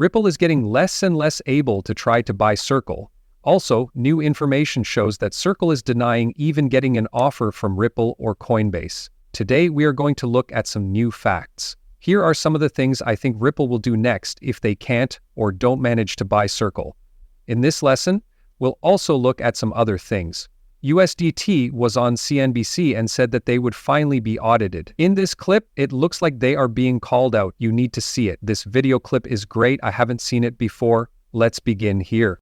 Ripple is getting less and less able to try to buy Circle. Also, new information shows that Circle is denying even getting an offer from Ripple or Coinbase. Today, we are going to look at some new facts. Here are some of the things I think Ripple will do next if they can't or don't manage to buy Circle. In this lesson, we'll also look at some other things. USDT was on CNBC and said that they would finally be audited. In this clip, it looks like they are being called out. You need to see it. This video clip is great. I haven't seen it before. Let's begin here.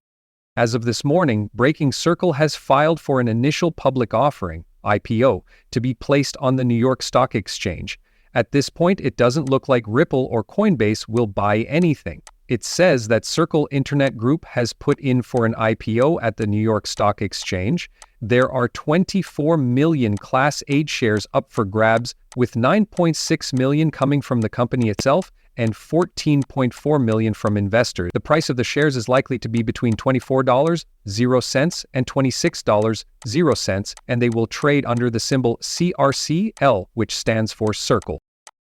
As of this morning, breaking Circle has filed for an initial public offering, IPO, to be placed on the New York Stock Exchange. At this point, it doesn't look like Ripple or Coinbase will buy anything. It says that Circle Internet Group has put in for an IPO at the New York Stock Exchange. There are 24 million Class A shares up for grabs, with 9.6 million coming from the company itself and 14.4 million from investors. The price of the shares is likely to be between $24.00 and $26.00, and they will trade under the symbol CRCL, which stands for Circle.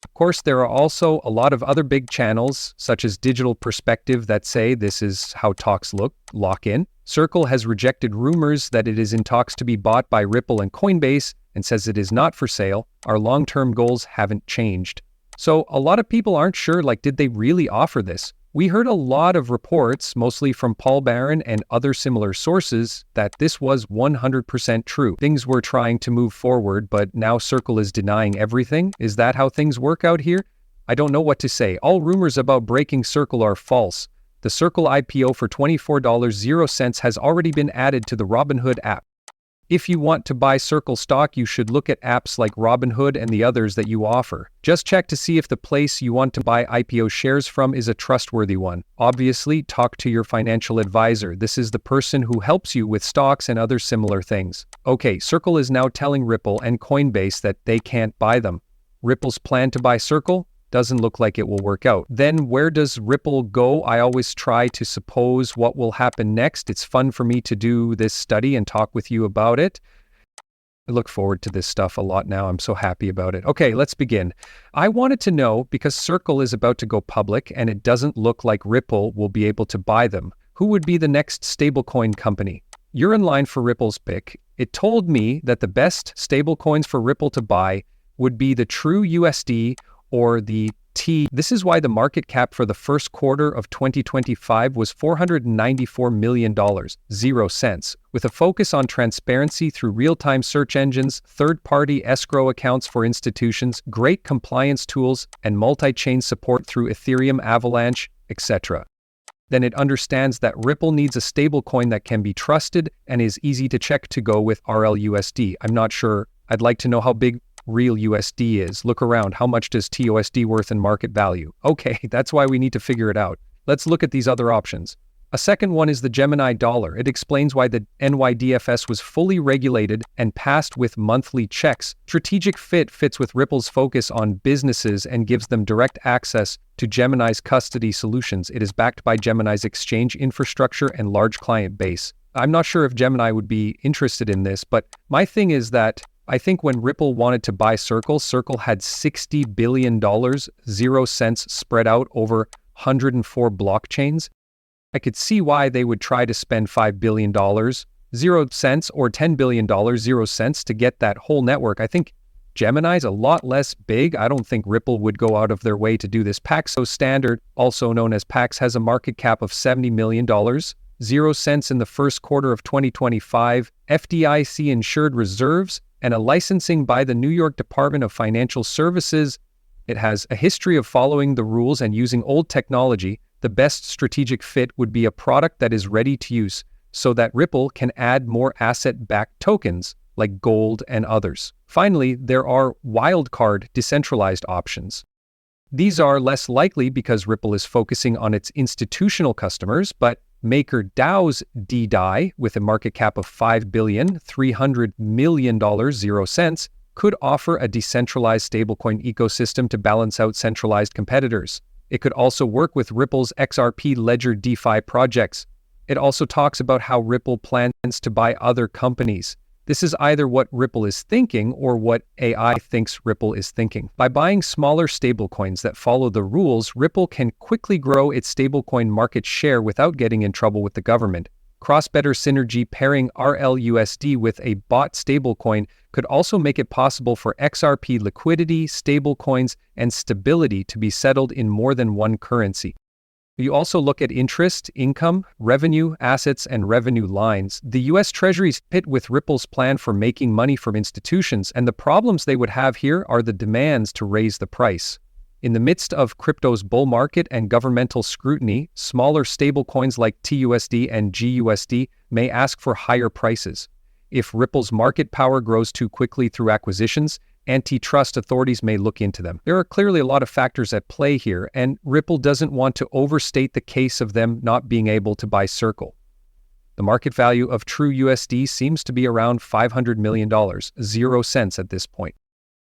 Of course, there are also a lot of other big channels, such as Digital Perspective, that say this is how talks lock in. Circle has rejected rumors that it is in talks to be bought by Ripple and Coinbase and says it is not for sale. Our long-term goals haven't changed. So a lot of people aren't sure, did they really offer this? We heard a lot of reports, mostly from Paul Barron and other similar sources, that this was 100% true. Things were trying to move forward, but now Circle is denying everything. Is that how things work out here? I don't know what to say. All rumors about breaking Circle are false. The Circle IPO for $24.00 has already been added to the Robinhood app. If you want to buy Circle stock, you should look at apps like Robinhood and the others that you offer. Just check to see if the place you want to buy IPO shares from is a trustworthy one. Obviously, talk to your financial advisor. This is the person who helps you with stocks and other similar things. Okay, Circle is now telling Ripple and Coinbase that they can't buy them. Ripple's plan to buy Circle doesn't look like it will work out. Then where does Ripple go? I always try to suppose what will happen next. It's fun for me to do this study and talk with you about it. I look forward to this stuff a lot now. I'm so happy about it. Okay, let's begin. I wanted to know, because Circle is about to go public and it doesn't look like Ripple will be able to buy them, who would be the next stablecoin company? You're in line for Ripple's pick. It told me that the best stablecoins for Ripple to buy would be the True USD or the T. This is why the market cap for the first quarter of 2025 was $494 million, 0 cents, with a focus on transparency through real-time search engines, third-party escrow accounts for institutions, great compliance tools, and multi-chain support through Ethereum, Avalanche, etc. Then it understands that Ripple needs a stablecoin that can be trusted and is easy to check to go with RLUSD. I'm not sure. I'd like to know how big real USD is. Look around. How much does TUSD worth in market value? Okay, that's why we need to figure it out. Let's look at these other options. A second one is the Gemini dollar. It explains why the NYDFS was fully regulated and passed with monthly checks. Strategic fit fits with Ripple's focus on businesses and gives them direct access to Gemini's custody solutions. It is backed by Gemini's exchange infrastructure and large client base. I'm not sure if Gemini would be interested in this, but my thing is that I think when Ripple wanted to buy Circle, Circle had $60 billion, 0 cents spread out over 104 blockchains. I could see why they would try to spend $5 billion, 0 cents, or $10 billion, 0 cents to get that whole network. I think Gemini's a lot less big. I don't think Ripple would go out of their way to do this. Paxos Standard, also known as Pax, has a market cap of $70 million, 0 cents in the first quarter of 2025, FDIC insured reserves, and a licensing by the New York Department of Financial Services. It has a history of following the rules and using old technology. The best strategic fit would be a product that is ready to use so that Ripple can add more asset-backed tokens like gold and others. Finally, there are wildcard decentralized options. These are less likely because Ripple is focusing on its institutional customers, but MakerDAO's DDAI, with a market cap of $5.3 billion, 0 cents, could offer a decentralized stablecoin ecosystem to balance out centralized competitors. It could also work with Ripple's XRP Ledger DeFi projects. It also talks about how Ripple plans to buy other companies. This is either what Ripple is thinking or what AI thinks Ripple is thinking. By buying smaller stablecoins that follow the rules, Ripple can quickly grow its stablecoin market share without getting in trouble with the government. Cross-better synergy pairing RLUSD with a bought stablecoin could also make it possible for XRP liquidity, stablecoins, and stability to be settled in more than one currency. You also look at interest, income, revenue, assets, and revenue lines. The US Treasury's hit with Ripple's plan for making money from institutions, and the problems they would have here are the demands to raise the price. In the midst of crypto's bull market and governmental scrutiny, smaller stablecoins like TUSD and GUSD may ask for higher prices. If Ripple's market power grows too quickly through acquisitions, antitrust authorities may look into them. There are clearly a lot of factors at play here, and Ripple doesn't want to overstate the case of them not being able to buy Circle. The market value of True USD seems to be around $500 million, 0 cents at this point.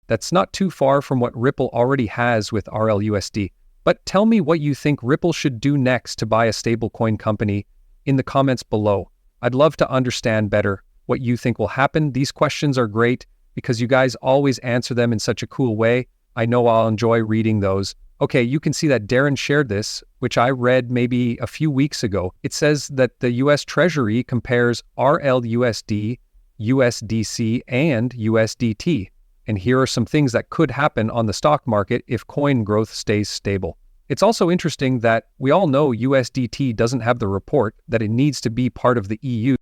That's not too far from what Ripple already has with RLUSD. But tell me what you think Ripple should do next to buy a stablecoin company in the comments below. I'd love to understand better what you think will happen. These questions are great because you guys always answer them in such a cool way. I know I'll enjoy reading those. Okay, you can see that Darren shared this, which I read maybe a few weeks ago. It says that the US Treasury compares RLUSD, USDC, and USDT. And here are some things that could happen on the stock market if coin growth stays stable. It's also interesting that we all know USDT doesn't have the report that it needs to be part of the EU.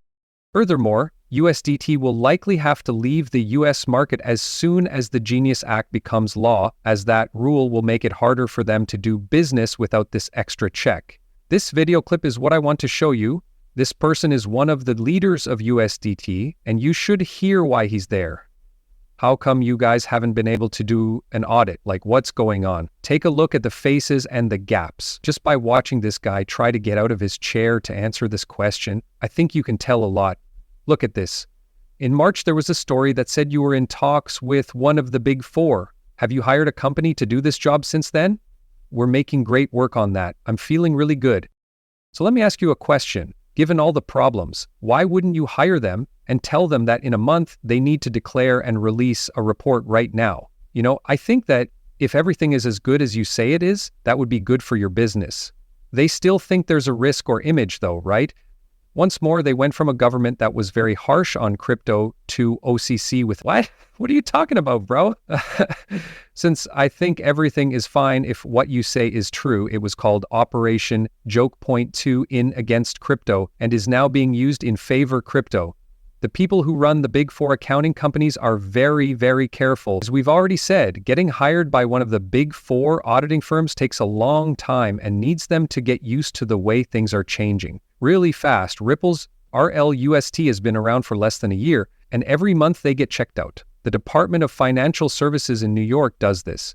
Furthermore, USDT will likely have to leave the US market as soon as the Genius Act becomes law, as that rule will make it harder for them to do business without this extra check. This video clip is what I want to show you. This person is one of the leaders of USDT, and you should hear why he's there. How come you guys haven't been able to do an audit? Like, what's going on? Take a look at the faces and the gaps. Just by watching this guy try to get out of his chair to answer this question, I think you can tell a lot. Look at this. In March, there was a story that said you were in talks with one of the big four. Have you hired a company to do this job since then? We're making great work on that. I'm feeling really good. So let me ask you a question. Given all the problems, why wouldn't you hire them and tell them that in a month they need to declare and release a report right now? You know, I think that if everything is as good as you say it is, that would be good for your business. They still think there's a risk or image though, right? Once more, they went from a government that was very harsh on crypto to OCC with what? What are you talking about, bro? Since I think everything is fine if what you say is true, it was called Operation Joke Point 2 in against crypto and is now being used in favor crypto. The people who run the big four accounting companies are very, very careful. As we've already said, getting hired by one of the big four auditing firms takes a long time and needs them to get used to the way things are changing. Really fast. Ripple's RLUST has been around for less than a year, and every month they get checked out. The Department of Financial Services in New York does this.